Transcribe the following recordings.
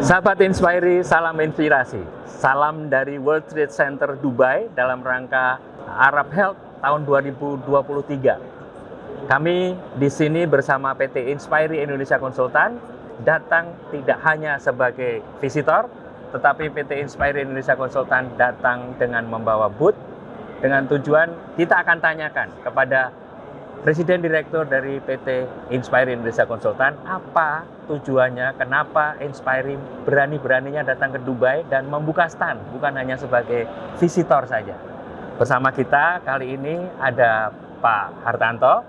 Sahabat Inspire, salam inspirasi. Salam dari World Trade Center Dubai dalam rangka Arab Health tahun 2023. Kami di sini bersama PT Inspire Indonesia Konsultan datang tidak hanya sebagai visitor, tetapi PT Inspire Indonesia Konsultan datang dengan membawa booth dengan tujuan kita akan tanyakan kepada Presiden Direktur dari PT Inspire Indonesia Konsultan, apa tujuannya, kenapa Inspire berani-beraninya datang ke Dubai dan membuka stand, bukan hanya sebagai visitor saja. Bersama kita kali ini ada Pak Hartanto.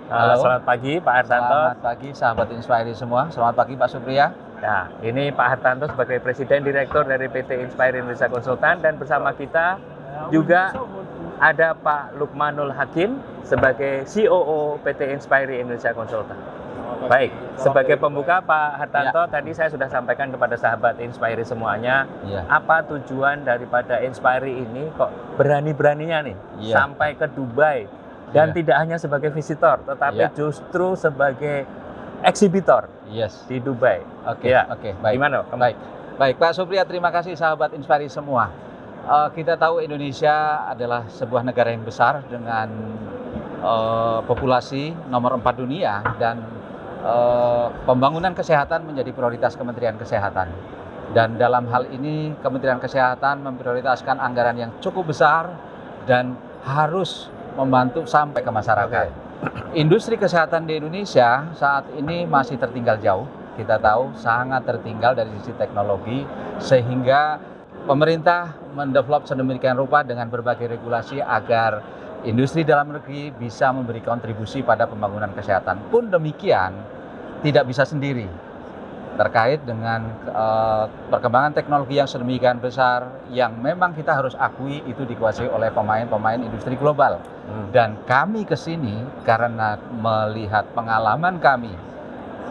Halo. Selamat pagi Pak Hartanto. Selamat pagi sahabat Inspire semua. Selamat pagi Pak Supriya. Nah, ini Pak Hartanto sebagai Presiden Direktur dari PT Inspire Indonesia Konsultan, dan bersama kita juga ada Pak Lukmanul Hakim sebagai COO PT Inspire Indonesia Konsultan. Baik, sebagai pembuka Pak Hartanto, tadi saya sudah sampaikan kepada sahabat Inspire semuanya, apa tujuan daripada Inspire ini kok berani-beraninya nih sampai ke Dubai, dan tidak hanya sebagai visitor, tetapi justru sebagai eksibitor di Dubai. Oke, baik. Gimana? Baik Pak Supriya, terima kasih sahabat Inspire semua. Kita tahu Indonesia adalah sebuah negara yang besar dengan populasi nomor 4 dunia, dan pembangunan kesehatan menjadi prioritas Kementerian Kesehatan. Dan dalam hal ini Kementerian Kesehatan memprioritaskan anggaran yang cukup besar dan harus membantu sampai ke masyarakat. Industri kesehatan di Indonesia saat ini masih tertinggal jauh. Kita tahu sangat tertinggal dari sisi teknologi, sehingga pemerintah mendevelop sedemikian rupa dengan berbagai regulasi agar industri dalam negeri bisa memberi kontribusi pada pembangunan kesehatan. Pun demikian, tidak bisa sendiri terkait dengan perkembangan teknologi yang sedemikian besar yang memang kita harus akui itu dikuasai oleh pemain-pemain industri global. Dan kami ke sini karena melihat pengalaman kami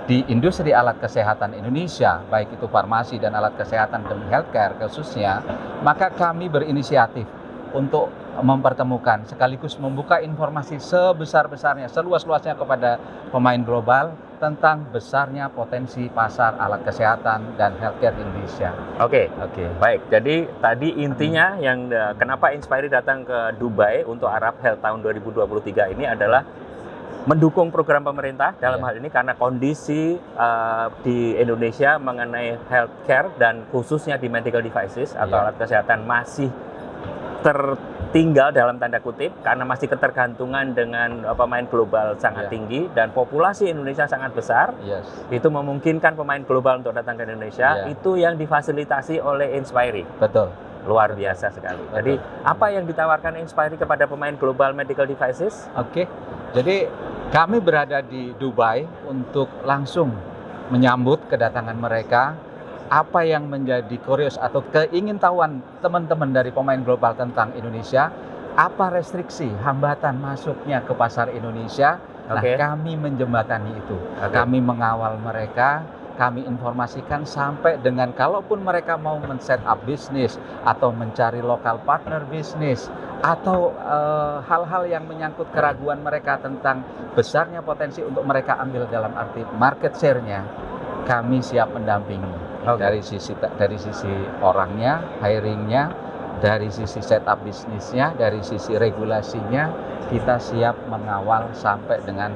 di industri alat kesehatan Indonesia, baik itu farmasi dan alat kesehatan demi healthcare khususnya, maka kami berinisiatif untuk mempertemukan sekaligus membuka informasi sebesar-besarnya, seluas-luasnya kepada pemain global tentang besarnya potensi pasar alat kesehatan dan healthcare di Indonesia. Oke. Baik, jadi tadi intinya yang kenapa Inspire datang ke Dubai untuk Arab Health tahun 2023 ini adalah mendukung program pemerintah dalam hal ini karena kondisi di Indonesia mengenai healthcare dan khususnya di medical devices atau alat kesehatan masih tertinggal dalam tanda kutip karena masih ketergantungan dengan pemain global sangat tinggi dan populasi Indonesia sangat besar. Itu memungkinkan pemain global untuk datang ke Indonesia. Itu yang difasilitasi oleh Inspire. Betul. Luar biasa sekali. Jadi apa yang ditawarkan Inspire kepada pemain global medical devices? Jadi kami berada di Dubai untuk langsung menyambut kedatangan mereka. Apa yang menjadi kurios atau keingintahuan teman-teman dari pemain global tentang Indonesia, apa restriksi, hambatan masuknya ke pasar Indonesia. Nah, kami menjembatani itu. Kami mengawal mereka, kami informasikan sampai dengan kalaupun mereka mau men-set up bisnis atau mencari lokal partner bisnis atau hal-hal yang menyangkut keraguan mereka tentang besarnya potensi untuk mereka ambil dalam arti market share-nya, kami siap mendampingi. Dari sisi orangnya, hiringnya, dari sisi setup bisnisnya, dari sisi regulasinya, kita siap mengawal sampai dengan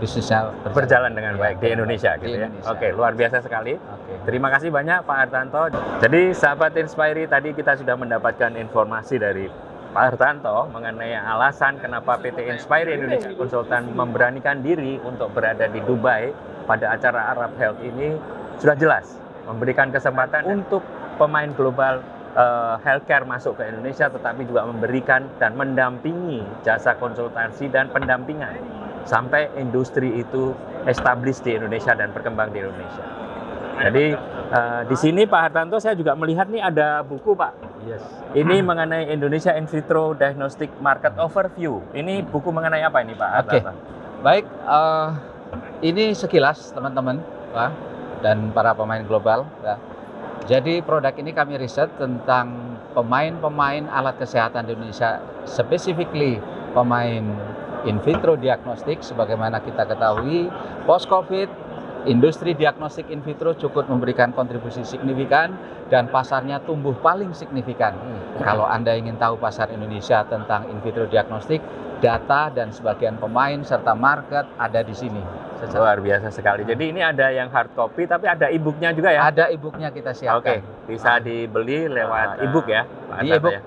bisnisnya berjalan dengan baik di Indonesia gitu ya. Oke, luar biasa sekali. Terima kasih banyak Pak Hartanto. Jadi sahabat Inspire, tadi kita sudah mendapatkan informasi dari Pak Hartanto mengenai alasan kenapa PT Inspire Indonesia Konsultan memberanikan diri untuk berada di Dubai pada acara Arab Health ini. Sudah jelas memberikan kesempatan untuk pemain global healthcare masuk ke Indonesia, tetapi juga memberikan dan mendampingi jasa konsultasi dan pendampingan sampai industri itu establish di Indonesia dan berkembang di Indonesia. Jadi di sini Pak Hartanto, saya juga melihat nih ada buku Pak. Ini mengenai Indonesia In Vitro Diagnostic Market Overview. Ini buku mengenai apa ini Pak Hartanto? Baik, ini sekilas teman-teman dan para pemain global. Jadi produk ini kami riset tentang pemain-pemain alat kesehatan di Indonesia, specifically pemain in vitro diagnostik. Sebagaimana kita ketahui, post-COVID Industri diagnostik in vitro cukup memberikan kontribusi signifikan dan pasarnya tumbuh paling signifikan. Kalau Anda ingin tahu pasar Indonesia tentang in vitro diagnostik, data dan sebagian pemain serta market ada di sini. Luar biasa sekali. Jadi ini ada yang hard copy tapi ada e-booknya juga ya? Ada e-booknya kita siapkan. Oke, bisa dibeli lewat e-book ya? Pak Di Hartanto e-book ya?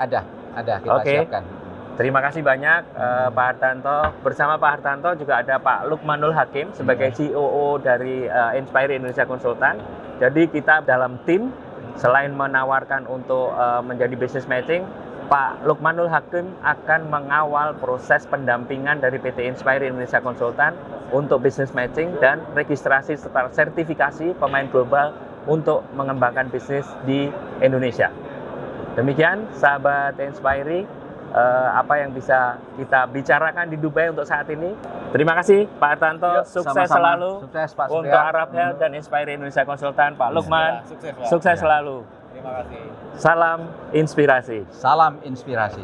ada kita siapkan. Terima kasih banyak Pak Hartanto. Bersama Pak Hartanto juga ada Pak Lukmanul Hakim sebagai COO dari Inspire Indonesia Konsultan. Jadi kita dalam tim selain menawarkan untuk menjadi business matching, Pak Lukmanul Hakim akan mengawal proses pendampingan dari PT Inspire Indonesia Konsultan untuk business matching dan registrasi serta sertifikasi pemain global untuk mengembangkan bisnis di Indonesia. Demikian sahabat Inspire, apa yang bisa kita bicarakan di Dubai untuk saat ini. Terima kasih Pak Hartanto, sukses Sama-sama. selalu Sukses Pak untuk Surya. Arab Health dan Inspire Indonesia Konsultan. Pak Lukman, Sukses, Pak. sukses selalu. Terima kasih. Salam inspirasi. Salam inspirasi.